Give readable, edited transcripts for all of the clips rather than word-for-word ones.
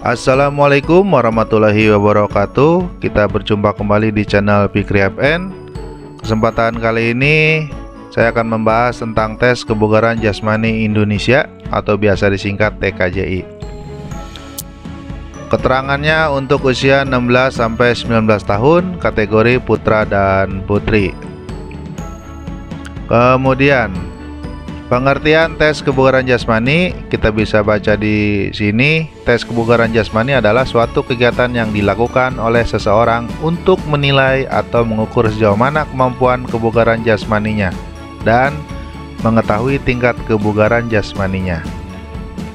Assalamualaikum warahmatullahi wabarakatuh. Kita berjumpa kembali di channel Fikri FN. Kesempatan kali ini saya akan membahas tentang tes kebugaran jasmani Indonesia atau biasa disingkat TKJI. Keterangannya untuk usia 16-19 tahun, kategori putra dan putri. Kemudian pengertian tes kebugaran jasmani, kita bisa baca di sini. Tes kebugaran jasmani adalah suatu kegiatan yang dilakukan oleh seseorang untuk menilai atau mengukur sejauh mana kemampuan kebugaran jasmaninya dan mengetahui tingkat kebugaran jasmaninya.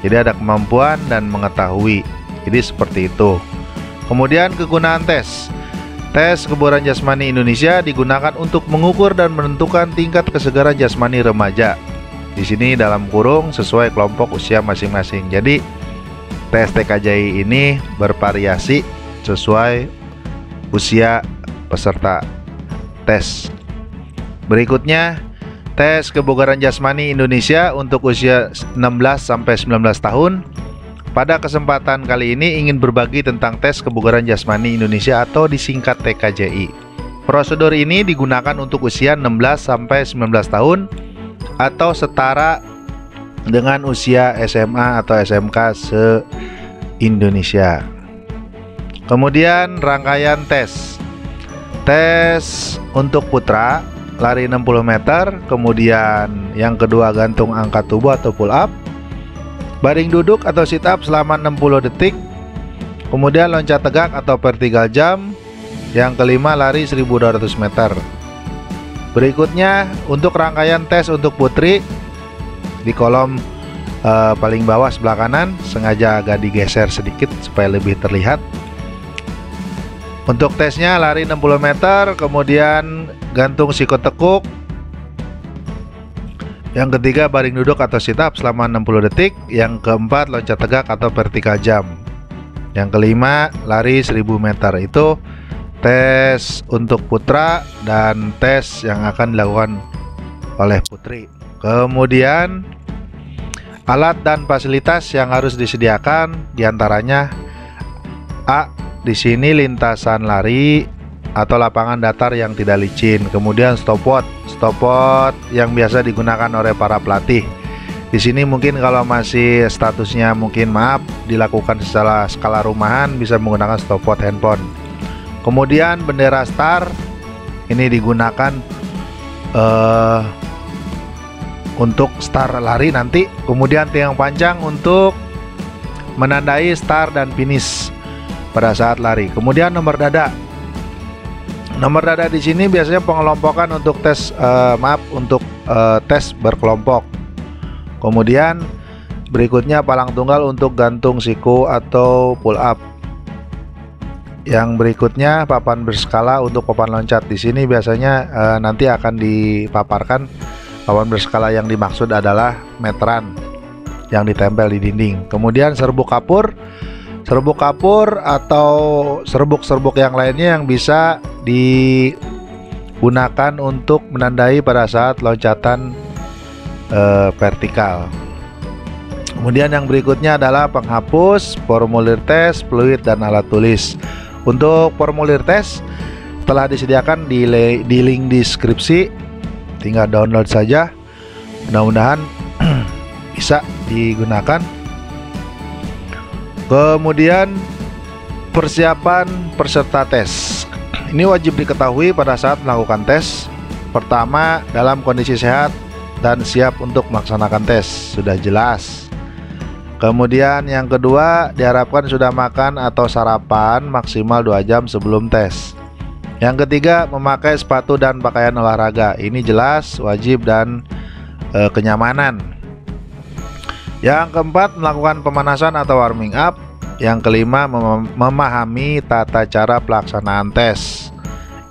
Jadi ada kemampuan dan mengetahui. Jadi seperti itu. Kemudian kegunaan tes. Tes kebugaran jasmani Indonesia digunakan untuk mengukur dan menentukan tingkat kesegaran jasmani remaja. Di sini dalam kurung sesuai kelompok usia masing-masing. Jadi tes TKJI ini bervariasi sesuai usia peserta tes. Berikutnya, tes kebugaran jasmani Indonesia untuk usia 16-19 tahun. Pada kesempatan kali ini ingin berbagi tentang tes kebugaran jasmani Indonesia atau disingkat TKJI. Prosedur ini digunakan untuk usia 16-19 tahun atau setara dengan usia SMA atau SMK se-Indonesia. Kemudian rangkaian tes. Tes untuk putra lari 60 meter, kemudian yang kedua gantung angkat tubuh atau pull up, baring duduk atau sit up selama 60 detik, kemudian loncat tegak atau vertical jump, yang kelima lari 1200 meter. Berikutnya untuk rangkaian tes untuk putri, di kolom paling bawah sebelah kanan sengaja agak digeser sedikit supaya lebih terlihat. Untuk tesnya lari 60 meter, kemudian gantung sikotekuk, yang ketiga baring duduk atau sit up selama 60 detik, yang keempat loncat tegak atau vertical jump, yang kelima lari 1000 meter. Itu tes untuk putra dan tes yang akan dilakukan oleh putri. Kemudian alat dan fasilitas yang harus disediakan diantaranya A. Di sini lintasan lari atau lapangan datar yang tidak licin. Kemudian stopwatch yang biasa digunakan oleh para pelatih. Di sini mungkin kalau masih statusnya mungkin maaf dilakukan secara skala rumahan, bisa menggunakan stopwatch handphone. Kemudian bendera start ini digunakan untuk start lari nanti. Kemudian tiang panjang untuk menandai start dan finish pada saat lari. Kemudian nomor dada. Nomor dada di sini biasanya pengelompokan untuk tes tes berkelompok. Kemudian berikutnya palang tunggal untuk gantung siku atau pull up. Yang berikutnya papan berskala untuk papan loncat. Di sini biasanya nanti akan dipaparkan papan berskala yang dimaksud adalah meteran yang ditempel di dinding. Kemudian serbuk kapur atau serbuk-serbuk yang lainnya yang bisa digunakan untuk menandai pada saat loncatan vertikal. Kemudian yang berikutnya adalah penghapus, formulir tes, fluid, dan alat tulis. Untuk formulir tes telah disediakan di link deskripsi, tinggal download saja. Mudah-mudahan bisa digunakan. Kemudian persiapan peserta tes. Ini wajib diketahui pada saat melakukan tes. Pertama, dalam kondisi sehat dan siap untuk melaksanakan tes, sudah jelas. Kemudian yang kedua, diharapkan sudah makan atau sarapan maksimal 2 jam sebelum tes. Yang ketiga, memakai sepatu dan pakaian olahraga. Ini jelas, wajib, dan kenyamanan. Yang keempat, melakukan pemanasan atau warming up. Yang kelima, memahami tata cara pelaksanaan tes.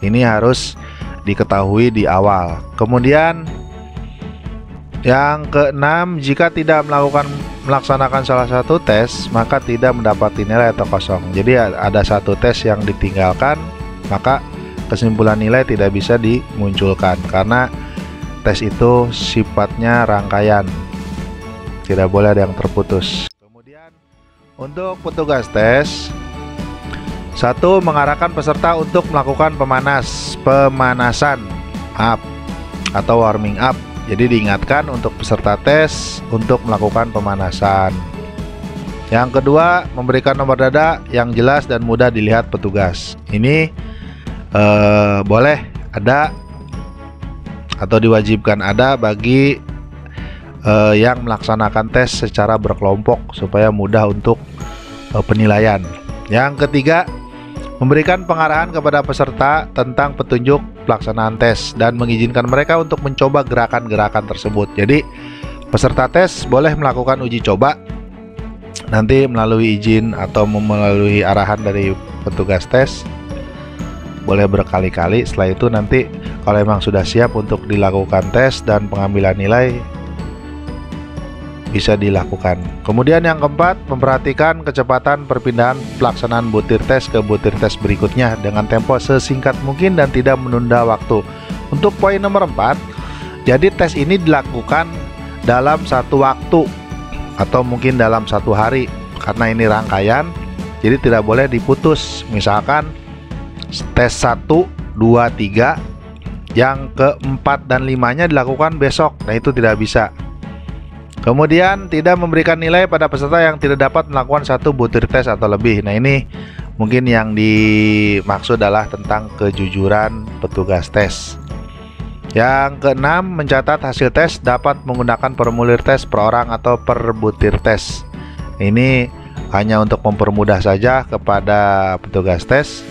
Ini harus diketahui di awal. Kemudian yang keenam, jika tidak melaksanakan salah satu tes, maka tidak mendapati nilai atau kosong. Jadi ada satu tes yang ditinggalkan, maka kesimpulan nilai tidak bisa dimunculkan karena tes itu sifatnya rangkaian, tidak boleh ada yang terputus. Kemudian Untuk petugas tes, satu, mengarahkan peserta untuk melakukan pemanasan up atau warming up. Jadi diingatkan untuk peserta tes untuk melakukan pemanasan. Yang kedua, memberikan nomor dada yang jelas dan mudah dilihat petugas. Ini boleh ada atau diwajibkan ada bagi yang melaksanakan tes secara berkelompok supaya mudah untuk penilaian. Yang ketiga, memberikan pengarahan kepada peserta tentang petunjuk pelaksanaan tes dan mengizinkan mereka untuk mencoba gerakan-gerakan tersebut. Jadi peserta tes boleh melakukan uji coba nanti melalui izin atau melalui arahan dari petugas tes, boleh berkali-kali. Setelah itu nanti kalau memang sudah siap untuk dilakukan tes dan pengambilan nilai, bisa dilakukan. Kemudian yang keempat, memperhatikan kecepatan perpindahan pelaksanaan butir tes ke butir tes berikutnya dengan tempo sesingkat mungkin dan tidak menunda waktu. Untuk poin nomor 4, jadi tes ini dilakukan dalam satu waktu atau mungkin dalam satu hari, karena ini rangkaian, jadi tidak boleh diputus. Misalkan tes 1, 2, 3, yang keempat dan limanya dilakukan besok, nah itu tidak bisa. Kemudian tidak memberikan nilai pada peserta yang tidak dapat melakukan satu butir tes atau lebih. Nah ini mungkin yang dimaksud adalah tentang kejujuran petugas tes. Yang keenam, mencatat hasil tes dapat menggunakan formulir tes per orang atau per butir tes. Ini hanya untuk mempermudah saja kepada petugas tes.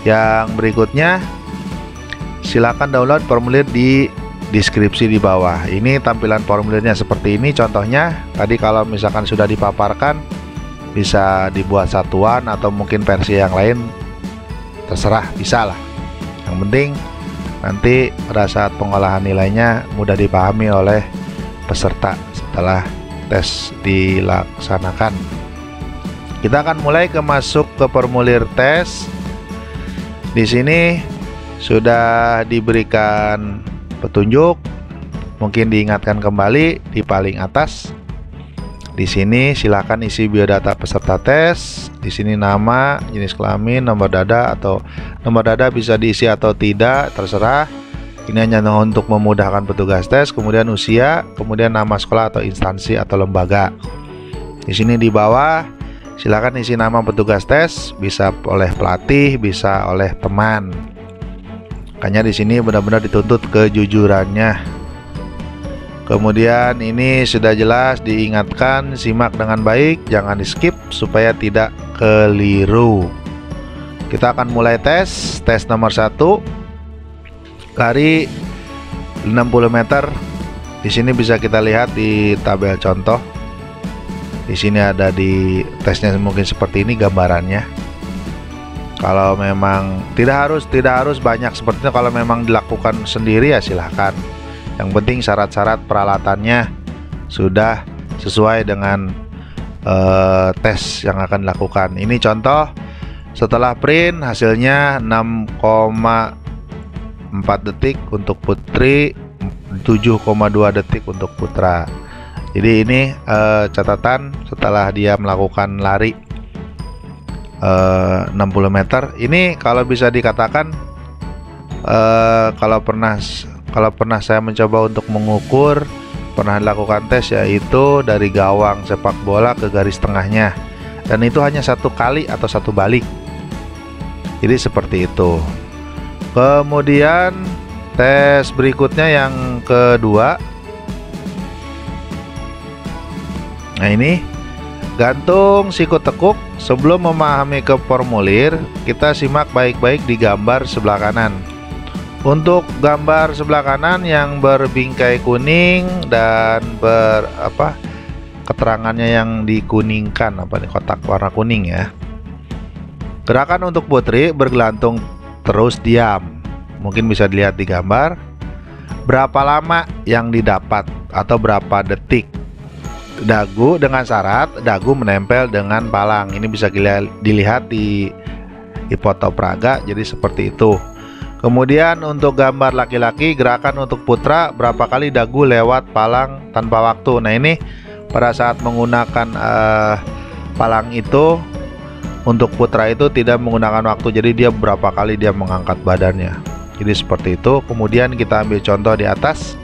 Yang berikutnya, silakan download formulir di deskripsi di bawah. Ini tampilan formulirnya seperti ini. Contohnya tadi kalau misalkan sudah dipaparkan, bisa dibuat satuan atau mungkin versi yang lain, terserah, bisa lah. Yang penting nanti pada saat pengolahan nilainya mudah dipahami oleh peserta setelah tes dilaksanakan. Kita akan mulai masuk ke formulir tes. Di sini sudah diberikan petunjuk, mungkin diingatkan kembali di paling atas. Di sini silakan isi biodata peserta tes. Di sini nama, jenis kelamin, nomor dada, atau nomor dada bisa diisi atau tidak, terserah. Ini hanya untuk memudahkan petugas tes. Kemudian usia, kemudian nama sekolah atau instansi atau lembaga. Di sini di bawah silakan isi nama petugas tes, bisa oleh pelatih, bisa oleh teman. Makanya di sini benar-benar dituntut kejujurannya. Kemudian ini sudah jelas diingatkan, simak dengan baik, jangan di skip supaya tidak keliru. Kita akan mulai tes nomor 1, lari 60 meter. Di sini bisa kita lihat di tabel contoh. Di sini ada di tesnya mungkin seperti ini gambarannya. Kalau memang tidak harus banyak seperti itu. Kalau memang dilakukan sendiri ya silahkan. Yang penting syarat-syarat peralatannya sudah sesuai dengan tes yang akan dilakukan. Ini contoh setelah print hasilnya 6,4 detik untuk putri, 7,2 detik untuk putra. Jadi ini catatan setelah dia melakukan lari 60 meter. Ini kalau bisa dikatakan kalau pernah saya mencoba untuk mengukur, pernah dilakukan tes, yaitu dari gawang sepak bola ke garis tengahnya, dan itu hanya satu kali atau satu balik. Jadi seperti itu. Kemudian tes berikutnya yang kedua. Nah ini gantung siku tekuk. Sebelum memahami ke formulir, kita simak baik-baik di gambar sebelah kanan. Untuk gambar sebelah kanan yang berbingkai kuning dan keterangannya yang dikuningkan, kotak warna kuning ya. Gerakan untuk putri bergelantung terus diam. Mungkin bisa dilihat di gambar. Berapa lama yang didapat atau berapa detik. Dagu dengan syarat dagu menempel dengan palang. Ini bisa dilihat di foto praga. Jadi seperti itu. Kemudian untuk gambar laki-laki, gerakan untuk putra berapa kali dagu lewat palang tanpa waktu. Nah ini pada saat menggunakan palang itu untuk putra itu tidak menggunakan waktu, jadi dia berapa kali dia mengangkat badannya. Jadi seperti itu. Kemudian kita ambil contoh di atas.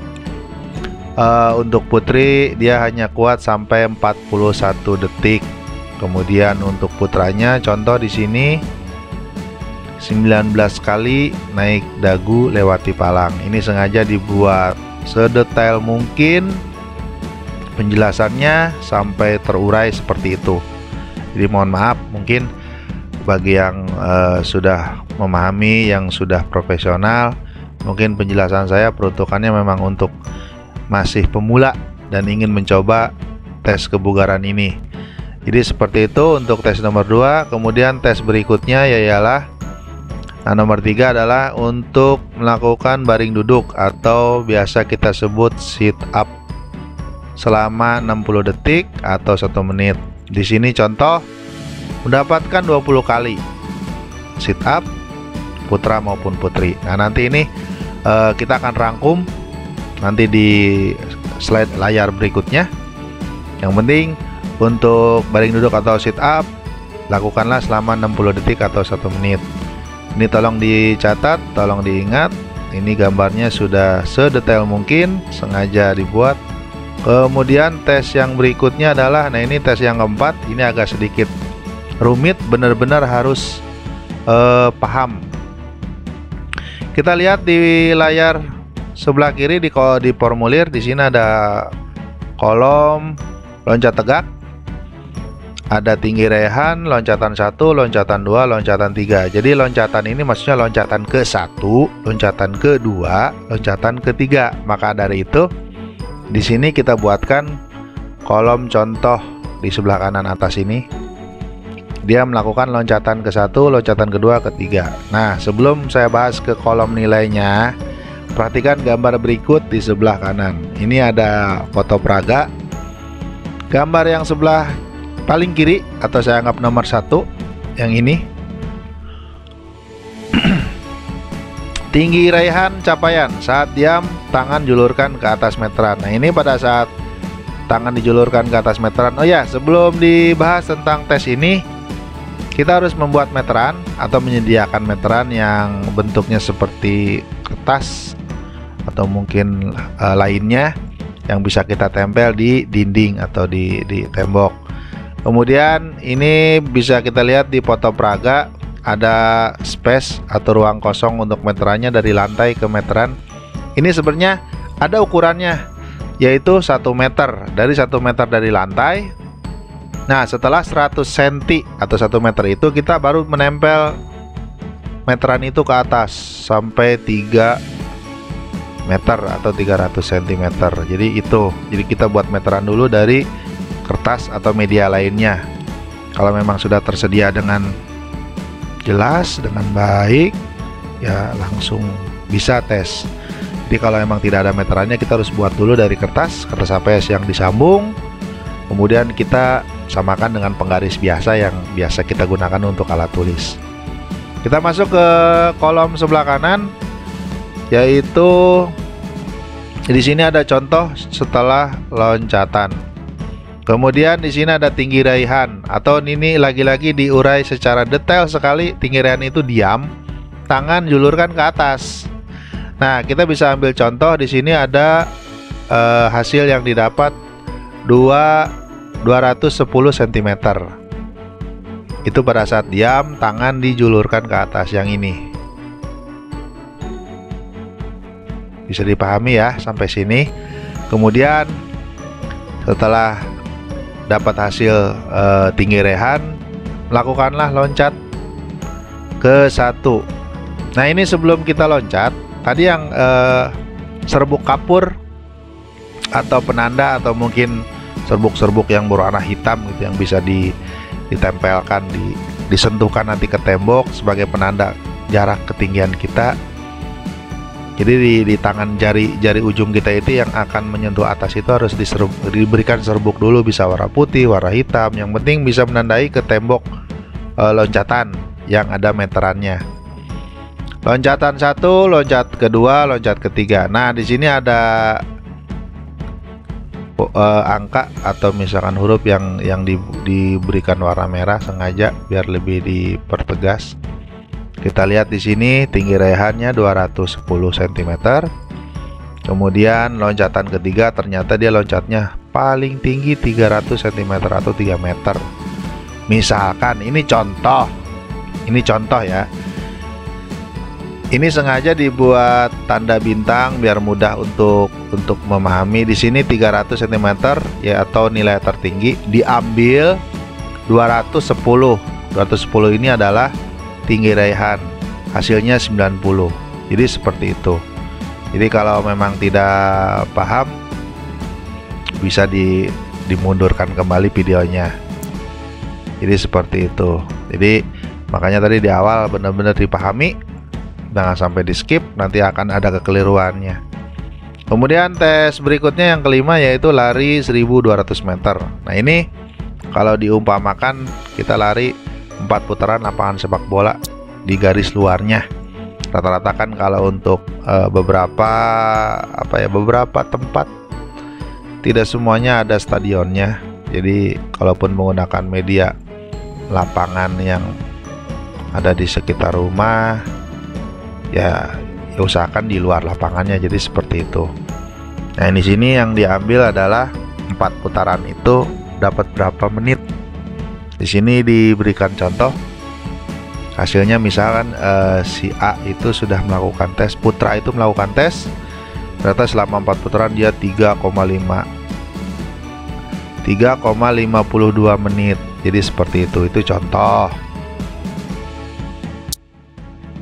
Untuk putri dia hanya kuat sampai 41 detik. Kemudian untuk putranya contoh di sini 19 kali naik dagu lewati palang. Ini sengaja dibuat sedetail mungkin, penjelasannya sampai terurai seperti itu. Jadi mohon maaf mungkin bagi yang sudah memahami, yang sudah profesional, mungkin penjelasan saya peruntukannya memang untuk masih pemula dan ingin mencoba tes kebugaran ini. Jadi seperti itu untuk tes nomor 2. Kemudian tes berikutnya ialah nomor 3 adalah untuk melakukan baring duduk atau biasa kita sebut sit up selama 60 detik atau 1 menit. Di sini contoh mendapatkan 20 kali sit up putra maupun putri. Nah, nanti ini kita akan rangkum nanti di slide layar berikutnya. Yang penting untuk baring duduk atau sit up lakukanlah selama 60 detik atau 1 menit. Ini tolong dicatat, tolong diingat. Ini gambarnya sudah sedetail mungkin, sengaja dibuat. Kemudian tes yang berikutnya adalah, nah ini tes yang keempat. Ini agak sedikit rumit, benar-benar harus paham. Kita lihat di layar sebelah kiri di formulir. Di sini ada kolom loncat tegak, ada tinggi rehan, loncatan 1, loncatan 2, loncatan 3. Jadi loncatan ini maksudnya loncatan ke 1, loncatan ke 2, loncatan ke 3. Maka dari itu di sini kita buatkan kolom contoh di sebelah kanan atas ini. Dia melakukan loncatan ke 1, loncatan kedua, ketiga. Nah, sebelum saya bahas ke kolom nilainya, perhatikan gambar berikut di sebelah kanan. Ini ada foto peraga. Gambar yang sebelah paling kiri atau saya anggap nomor 1 yang ini. Tinggi raihan capaian saat diam, tangan julurkan ke atas meteran. Nah, ini pada saat tangan dijulurkan ke atas meteran. Oh ya, sebelum dibahas tentang tes ini, kita harus membuat meteran atau menyediakan meteran yang bentuknya seperti kertas atau mungkin lainnya yang bisa kita tempel di dinding atau di tembok. Kemudian ini bisa kita lihat di foto peraga, ada space atau ruang kosong untuk meterannya dari lantai ke meteran. Ini sebenarnya ada ukurannya, yaitu 1 meter, dari 1 meter dari lantai. Nah, setelah 100 cm atau 1 meter itu kita baru menempel meteran itu ke atas sampai 3 meter atau 300 cm. Jadi kita buat meteran dulu dari kertas atau media lainnya. Kalau memang sudah tersedia dengan jelas, dengan baik, ya langsung bisa tes. Jadi kalau memang tidak ada meterannya, kita harus buat dulu dari kertas APS yang disambung. Kemudian kita samakan dengan penggaris biasa yang biasa kita gunakan untuk alat tulis. Kita masuk ke kolom sebelah kanan, yaitu di sini ada contoh setelah loncatan. Kemudian di sini ada tinggi raihan, atau ini lagi-lagi diurai secara detail sekali. Tinggi raihan itu diam, tangan julurkan ke atas. Nah, kita bisa ambil contoh. Di sini ada hasil yang didapat 210 cm. Itu pada saat diam, tangan dijulurkan ke atas, yang ini. Bisa dipahami ya sampai sini. Kemudian setelah dapat hasil tinggi rehan, lakukanlah loncat ke 1. Nah, ini sebelum kita loncat, tadi yang serbuk kapur atau penanda atau mungkin serbuk-serbuk yang berwarna hitam gitu, yang bisa ditempelkan, disentuhkan nanti ke tembok sebagai penanda jarak ketinggian kita. Jadi di tangan jari ujung kita itu yang akan menyentuh atas itu harus diberikan serbuk dulu, bisa warna putih, warna hitam. Yang penting bisa menandai ke tembok loncatan yang ada meterannya. Loncatan 1, loncat kedua, loncat ketiga. Nah, di sini ada angka atau misalkan huruf yang diberikan warna merah sengaja biar lebih dipertegas. Kita lihat di sini tinggi raihannya 210 cm. Kemudian loncatan ketiga ternyata dia loncatnya paling tinggi 300 cm atau 3 meter. Misalkan ini contoh ya. Ini sengaja dibuat tanda bintang biar mudah untuk memahami. Di sini 300 cm ya atau nilai tertinggi diambil 210. 210 ini adalah tinggi raihan. Hasilnya 90. Jadi seperti itu. Jadi kalau memang tidak paham bisa dimundurkan kembali videonya. Jadi seperti itu. Jadi makanya tadi di awal benar-benar dipahami. Jangan sampai di skip, nanti akan ada kekeliruannya. Kemudian tes berikutnya yang kelima yaitu lari 1200 meter. Nah ini kalau diumpamakan kita lari 4 putaran lapangan sepak bola di garis luarnya. Rata-rata kan kalau untuk beberapa tempat tidak semuanya ada stadionnya. Jadi kalaupun menggunakan media lapangan yang ada di sekitar rumah, ya usahakan di luar lapangannya. Jadi seperti itu. Nah di sini yang diambil adalah 4 putaran itu dapat berapa menit. Di sini diberikan contoh hasilnya, misalkan si A itu sudah melakukan tes, Putra itu melakukan tes, ternyata selama 4 putaran dia 3,52 menit. Jadi seperti itu contoh.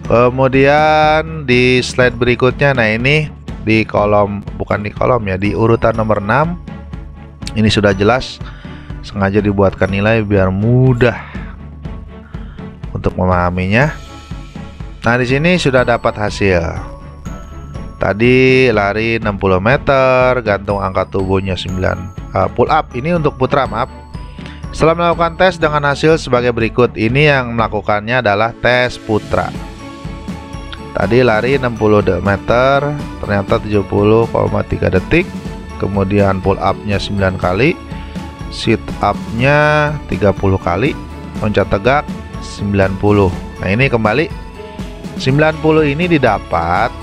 Kemudian di slide berikutnya, nah ini di kolom, bukan di kolom ya, di urutan nomor 6 ini sudah jelas, sengaja dibuatkan nilai biar mudah untuk memahaminya. Nah di sini sudah dapat hasil. Tadi lari 60 meter, gantung angkat tubuhnya 9, pull up ini untuk putra, maaf. Setelah melakukan tes dengan hasil sebagai berikut. Ini yang melakukannya adalah tes putra. Tadi lari 60 meter, ternyata 70,3 detik. Kemudian pull up-nya 9 kali, sit up-nya 30 kali, loncat tegak 90. Nah ini kembali 90 ini didapat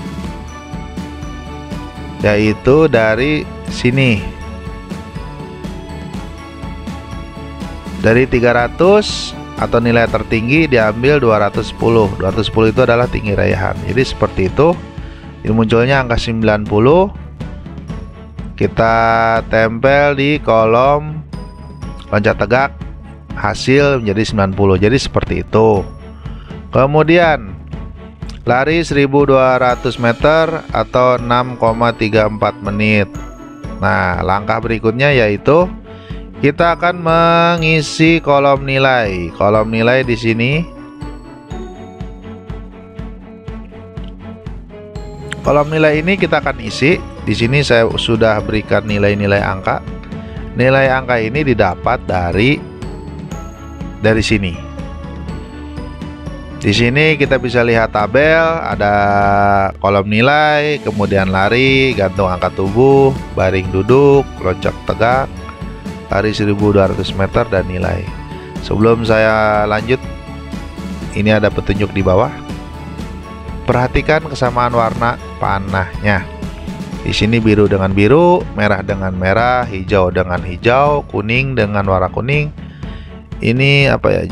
yaitu dari sini, dari 300 atau nilai tertinggi diambil 210. 210 itu adalah tinggi raihan. Jadi seperti itu. Ini munculnya angka 90. Kita tempel di kolom loncat tegak, hasil menjadi 90. Jadi seperti itu. Kemudian lari 1200 meter atau 6,34 menit. Nah, langkah berikutnya yaitu kita akan mengisi kolom nilai. Kolom nilai di sini. Kolom nilai ini kita akan isi. Di sini saya sudah berikan nilai-nilai angka. Nilai angka ini didapat dari sini. Di sini kita bisa lihat tabel, ada kolom nilai, kemudian lari, gantung angkat tubuh, baring duduk, loncat tegak, lari 1200 meter dan nilai. Sebelum saya lanjut, ini ada petunjuk di bawah. Perhatikan kesamaan warna panahnya. Di sini biru dengan biru, merah dengan merah, hijau dengan hijau, kuning dengan warna kuning. Ini apa ya?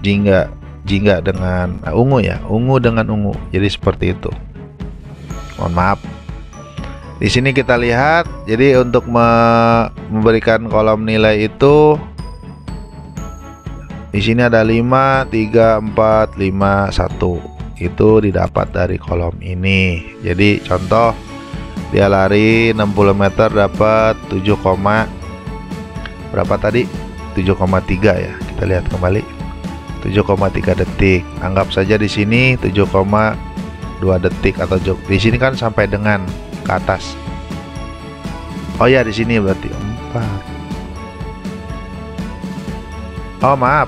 Jingga dengan ungu ya, ungu dengan ungu. Jadi seperti itu. Mohon maaf. Di sini kita lihat, jadi untuk memberikan kolom nilai itu di sini ada 5, 3, 4, 5, 1. Itu didapat dari kolom ini. Jadi contoh dia lari 60 meter dapat 7, berapa tadi? 7,3 ya. Kita lihat kembali. 7,3 detik. Anggap saja di sini 7,2 detik atau di sini kan sampai dengan ke atas. Oh ya, di sini berarti 4. Oh maaf,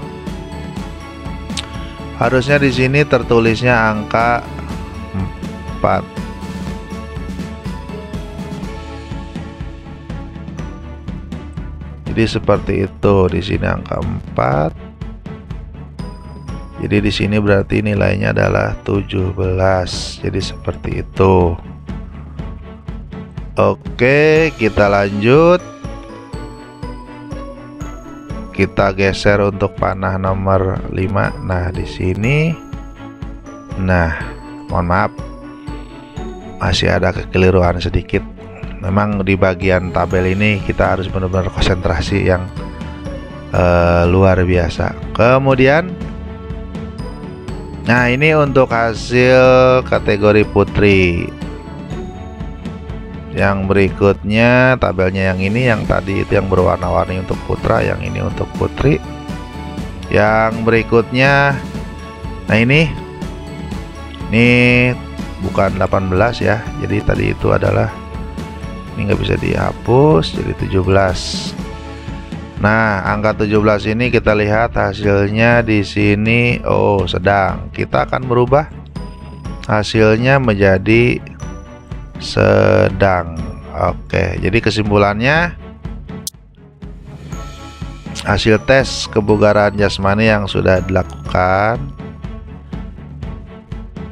harusnya di sini tertulisnya angka 4. Jadi seperti itu. Di sini angka 4. Jadi di sini berarti nilainya adalah 17. Jadi seperti itu. Oke, kita lanjut. Kita geser untuk panah nomor 5. Nah, di sini. Nah, mohon maaf. Masih ada kekeliruan sedikit. Memang di bagian tabel ini kita harus benar-benar konsentrasi yang luar biasa. Kemudian, nah ini untuk hasil kategori putri. Yang berikutnya tabelnya yang ini, yang tadi itu yang berwarna-warni untuk putra, yang ini untuk putri. Yang berikutnya, nah ini bukan 18 ya. Jadi tadi itu adalah, ini nggak bisa dihapus, jadi 17. Nah, angka 17 ini kita lihat hasilnya di sini. Oh, sedang. Kita akan merubah hasilnya menjadi sedang. Oke, jadi kesimpulannya, hasil tes kebugaran jasmani yang sudah dilakukan,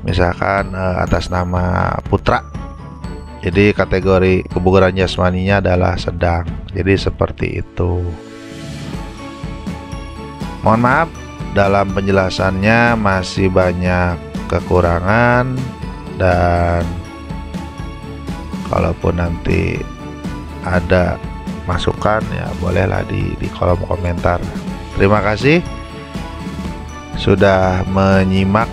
misalkan atas nama putra, jadi kategori kebugaran jasmaninya adalah sedang. Jadi seperti itu. Mohon maaf, dalam penjelasannya masih banyak kekurangan, dan kalaupun nanti ada masukan ya bolehlah di kolom komentar. Terima kasih sudah menyimak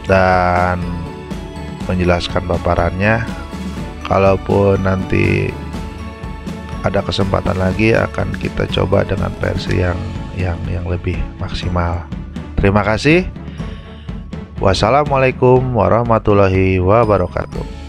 dan menjelaskan paparannya. Kalaupun nanti ada kesempatan lagi, akan kita coba dengan versi yang lebih maksimal. Terima kasih. Wassalamualaikum warahmatullahi wabarakatuh.